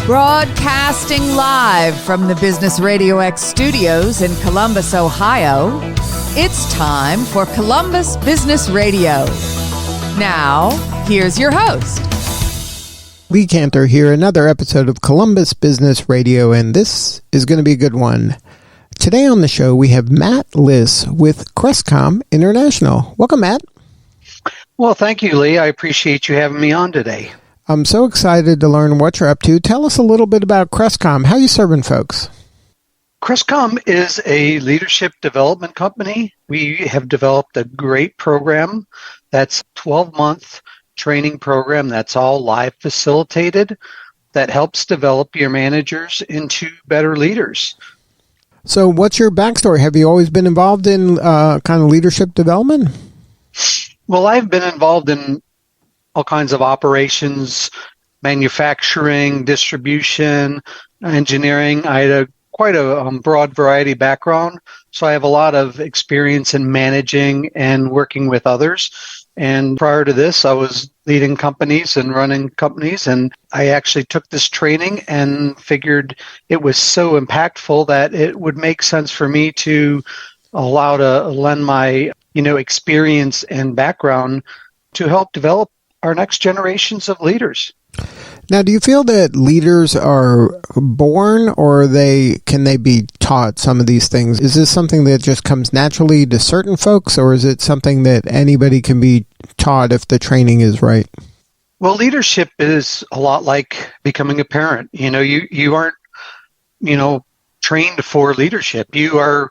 Broadcasting live from the Business RadioX studios in Columbus, Ohio, it's time for Columbus Business Radio. Now, here's your host. Lee Cantor here, another episode of Columbus Business Radio, and this is going to be a good one. Today on the show, we have Matt Liss with Crestcom International. Welcome, Matt. Well, thank you, Lee. I appreciate you having me on today. I'm so excited to learn what you're up to. Tell us a little bit about Crestcom. How are you serving folks? Crestcom is a leadership development company. We have developed a great program that's a 12-month training program that's all live facilitated that helps develop your managers into better leaders. So what's your backstory? Have you always been involved in kind of leadership development? Well, I've been involved in all kinds of operations, manufacturing, distribution, engineering. I had quite a broad variety background, so I have a lot of experience in managing and working with others. And prior to this, I was leading companies and running companies, and I actually took this training and figured it was so impactful that it would make sense for me to allow to lend my experience and background to help develop our next generations of leaders. Now, do you feel that leaders are born, or can they be taught some of these things? Is this something that just comes naturally to certain folks, or is it something that anybody can be taught if the training is right? Well, leadership is a lot like becoming a parent. You aren't, trained for leadership. You are,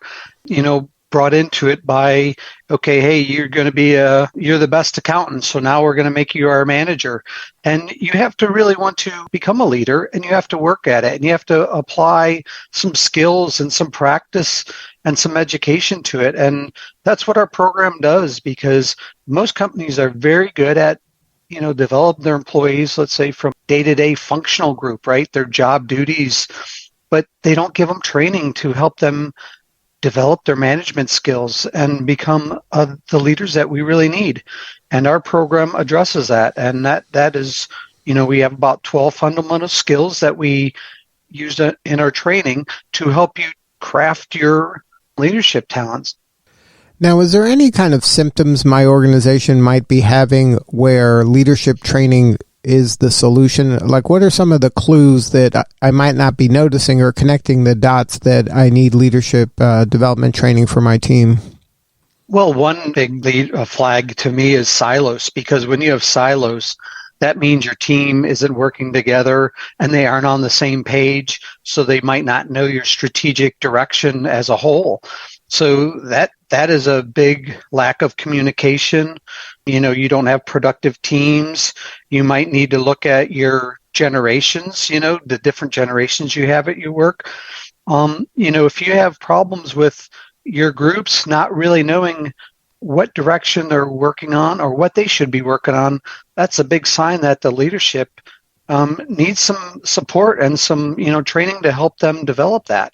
brought into it by, okay, hey, you're going to be you're the best accountant, so now we're going to make you our manager. And you have to really want to become a leader, and you have to work at it, and you have to apply some skills and some practice and some education to it. And that's what our program does, because most companies are very good at develop their employees, let's say from day-to-day functional group, right? Their job duties, but they don't give them training to help them develop their management skills and become the leaders that we really need. And our program addresses that. And that is, we have about 12 fundamental skills that we use in our training to help you craft your leadership talents. Now, is there any kind of symptoms my organization might be having where leadership training is the solution? Like, what are some of the clues that I might not be noticing or connecting the dots that I need leadership development training for my team? Well, one big flag to me is silos, because when you have silos, that means your team isn't working together and they aren't on the same page, so they might not know your strategic direction as a whole. So that is a big lack of communication. You don't have productive teams. You might need to look at your generations, the different generations you have at your work. If you have problems with your groups not really knowing what direction they're working on or what they should be working on, that's a big sign that the leadership needs some support and some, training to help them develop that.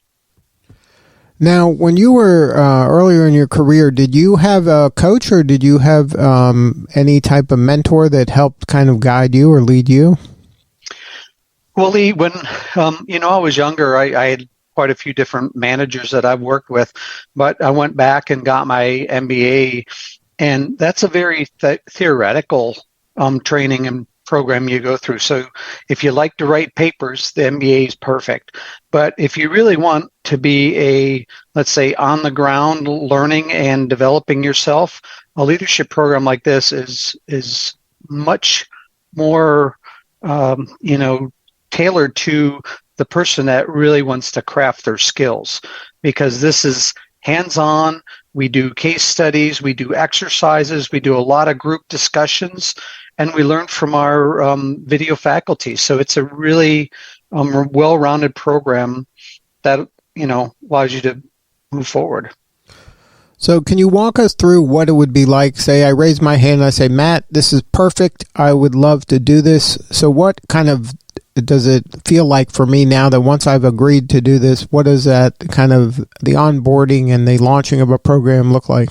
Now, when you were earlier in your career, did you have a coach, or did you have any type of mentor that helped kind of guide you or lead you? Well, Lee, when I was younger, I had quite a few different managers that I've worked with, but I went back and got my MBA, and that's a very theoretical training and program you go through. So if you like to write papers, the MBA is perfect. But if you really want to be let's say, on the ground learning and developing yourself, a leadership program like this is much more, tailored to the person that really wants to craft their skills, because this is hands-on. We do case studies, we do exercises, we do a lot of group discussions, and we learn from our video faculty. So it's a really well-rounded program that, allows you to move forward. So can you walk us through what it would be like? Say I raise my hand and I say, Matt, this is perfect. I would love to do this. So what kind of does it feel like for me now that once I've agreed to do this, what does that kind of the onboarding and the launching of a program look like?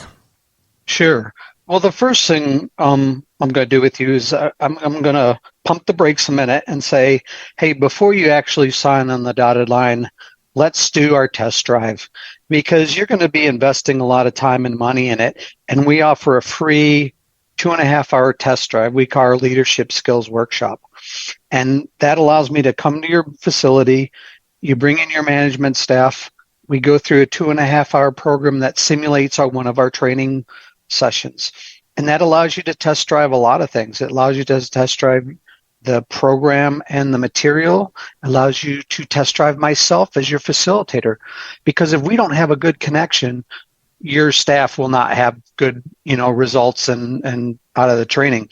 Sure. Well, the first thing I'm going to do with you is I'm going to pump the brakes a minute and say, hey, before you actually sign on the dotted line, let's do our test drive, because you're going to be investing a lot of time and money in it. And we offer a free 2.5-hour test drive we call our Leadership Skills Workshop. And that allows me to come to your facility. You bring in your management staff. We go through a 2.5-hour program that simulates one of our training sessions. And that allows you to test drive a lot of things. It allows you to test drive the program and the material. It allows you to test drive myself as your facilitator. Because if we don't have a good connection, your staff will not have good, results and out of the training.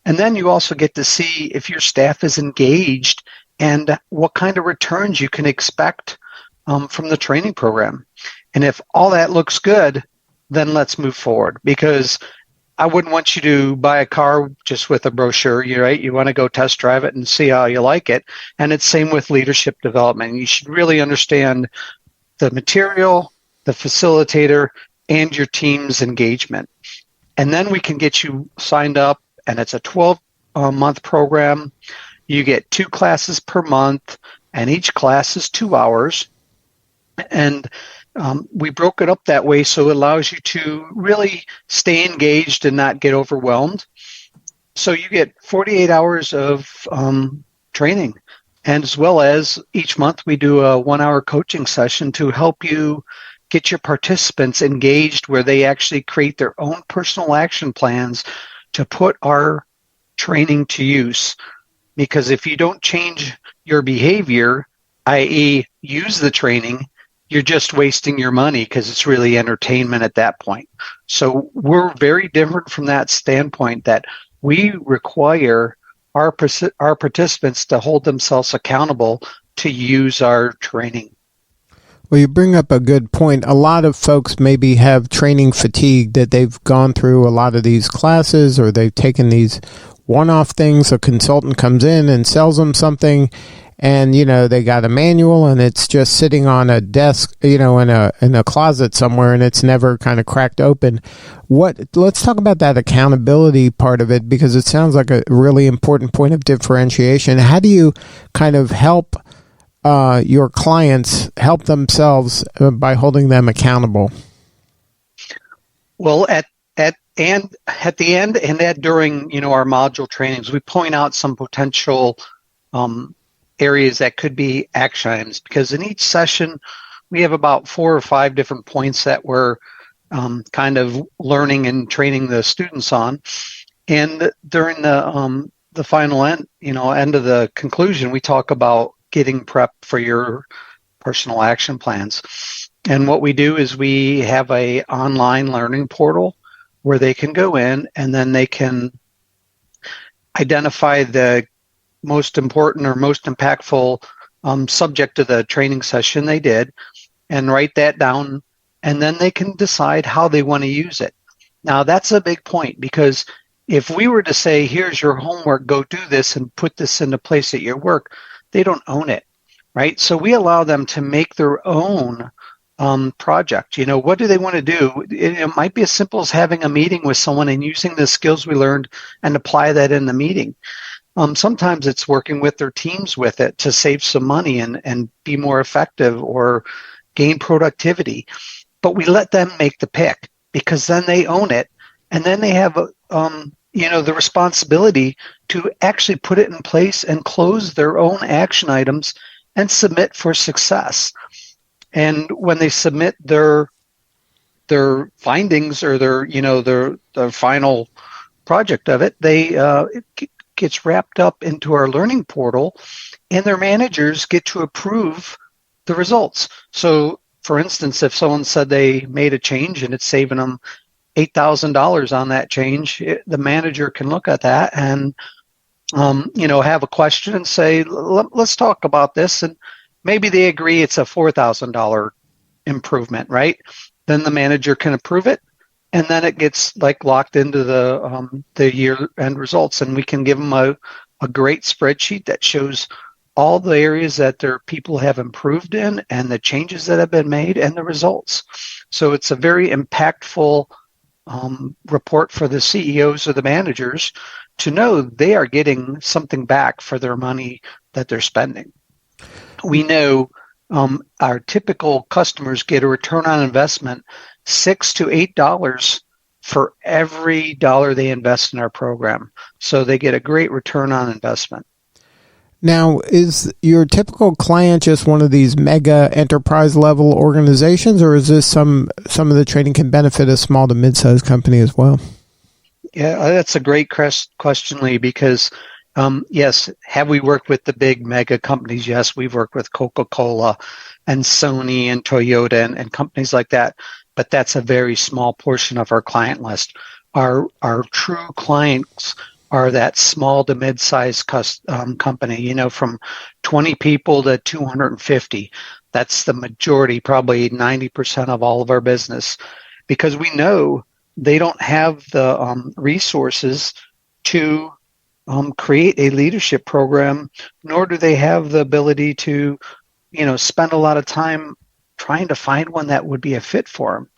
And then you also get to see if your staff is engaged and what kind of returns you can expect from the training program. And if all that looks good, then let's move forward, because I wouldn't want you to buy a car just with a brochure, right? You want to go test drive it and see how you like it. And it's same with leadership development. You should really understand the material, the facilitator, and your team's engagement. And then we can get you signed up, and it's a 12-month program. You get 2 classes per month, and each class is 2 hours. And we broke it up that way so it allows you to really stay engaged and not get overwhelmed. So you get 48 hours of training. And as well as each month we do a 1-hour coaching session to help you get your participants engaged, where they actually create their own personal action plans to put our training to use. Because if you don't change your behavior, i.e. use the training, you're just wasting your money, because it's really entertainment at that point. So we're very different from that standpoint, that we require our participants to hold themselves accountable to use our training. Well, you bring up a good point. A lot of folks maybe have training fatigue, that they've gone through a lot of these classes, or they've taken these one-off things. A consultant comes in and sells them something, and they got a manual, and it's just sitting on a desk, in a closet somewhere, and it's never kind of cracked open. Let's talk about that accountability part of it, because it sounds like a really important point of differentiation. How do you kind of help your clients help themselves by holding them accountable? Well, at the end and during our module trainings, we point out some potential areas that could be action items, because in each session we have about 4 or 5 different points that we're kind of learning and training the students on. And during the final end of the conclusion, we talk about getting prep for your personal action plans. And what we do is we have a online learning portal where they can go in, and then they can identify the most important or most impactful subject of the training session they did, and write that down, and then they can decide how they want to use it. Now, that's a big point, because if we were to say, here's your homework, go do this and put this into place at your work, they don't own it, right? So we allow them to make their own project. What do they want to do? It might be as simple as having a meeting with someone and using the skills we learned and apply that in the meeting. Sometimes it's working with their teams with it to save some money and be more effective or gain productivity. But we let them make the pick, because then they own it, and then they have the responsibility to actually put it in place and close their own action items and submit for success. And when they submit their findings or their final project of it, it gets wrapped up into our learning portal, and their managers get to approve the results. So, for instance, if someone said they made a change and it's saving them $8,000 on that change, the manager can look at that and have a question and say, let's talk about this. And maybe they agree it's a $4,000 improvement, right? Then the manager can approve it, and then it gets locked into the year-end results, and we can give them a great spreadsheet that shows all the areas that their people have improved in, and the changes that have been made, and the results. So it's a very impactful report for the CEOs or the managers to know they are getting something back for their money that they're spending. We know our typical customers get a return on investment $6 to $8 for every dollar they invest in our program. So they get a great return on investment. Now, is your typical client just one of these mega enterprise level organizations, or is this some of the training can benefit a small to mid-sized company as well? Yeah, that's a great question, Lee, because yes, have we worked with the big mega companies? Yes, we've worked with Coca-Cola and Sony and Toyota and companies like that, but that's a very small portion of our client list. Our true clients are that small to mid-sized company, from 20 people to 250. That's the majority, probably 90% of all of our business, because we know they don't have the resources to create a leadership program, nor do they have the ability to, spend a lot of time trying to find one that would be a fit for them.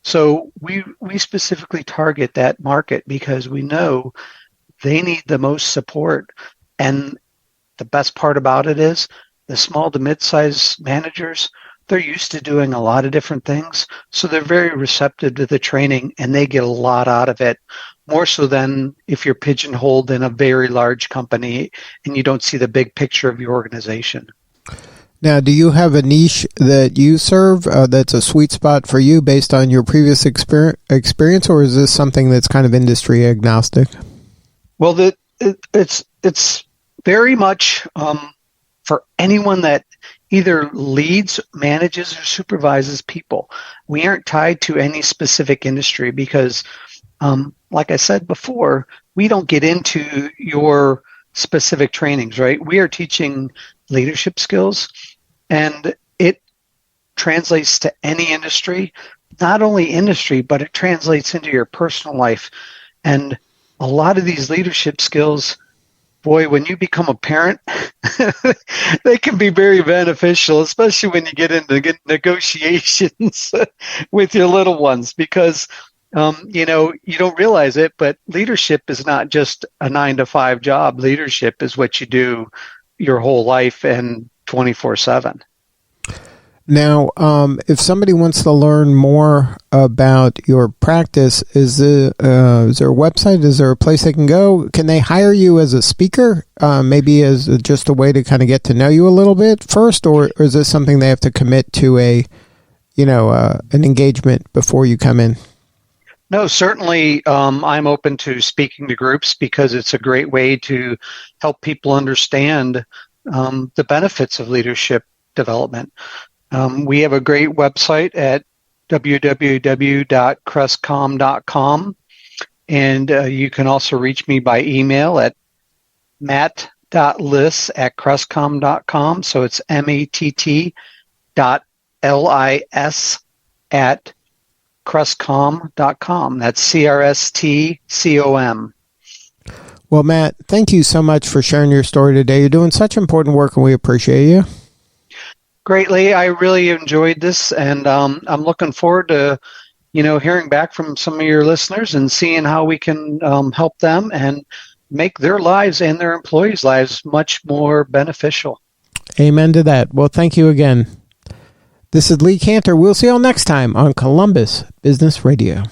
So we specifically target that market because we know they need the most support. And the best part about it is the small to mid-sized managers, they're used to doing a lot of different things. So they're very receptive to the training and they get a lot out of it, more so than if you're pigeonholed in a very large company and you don't see the big picture of your organization. Now, do you have a niche that you serve that's a sweet spot for you based on your previous experience, or is this something that's kind of industry agnostic? Well, it's very much for anyone that either leads, manages, or supervises people. We aren't tied to any specific industry because, like I said before, we don't get into your specific trainings, right? We are teaching leadership skills, and it translates to any industry, not only industry, but it translates into your personal life. And a lot of these leadership skills, boy, when you become a parent, they can be very beneficial, especially when you get into negotiations with your little ones, because you don't realize it, but leadership is not just a 9-to-5 job. Leadership is what you do your whole life and 24/7. Now, if somebody wants to learn more about your practice, is there a website? Is there a place they can go? Can they hire you as a speaker, maybe as just a way to kind of get to know you a little bit first, or is this something they have to commit to an engagement before you come in? No, certainly I'm open to speaking to groups because it's a great way to help people understand the benefits of leadership development. We have a great website at www.crestcom.com, and you can also reach me by email at matt.liss@crestcom.com. So it's matt.lis@crestcom.com. That's CRSTCOM. Well, Matt, thank you so much for sharing your story today. You're doing such important work, and we appreciate you. Greatly. I really enjoyed this, and I'm looking forward to, hearing back from some of your listeners and seeing how we can help them and make their lives and their employees' lives much more beneficial. Amen to that. Well, thank you again. This is Lee Cantor. We'll see you all next time on Columbus Business Radio.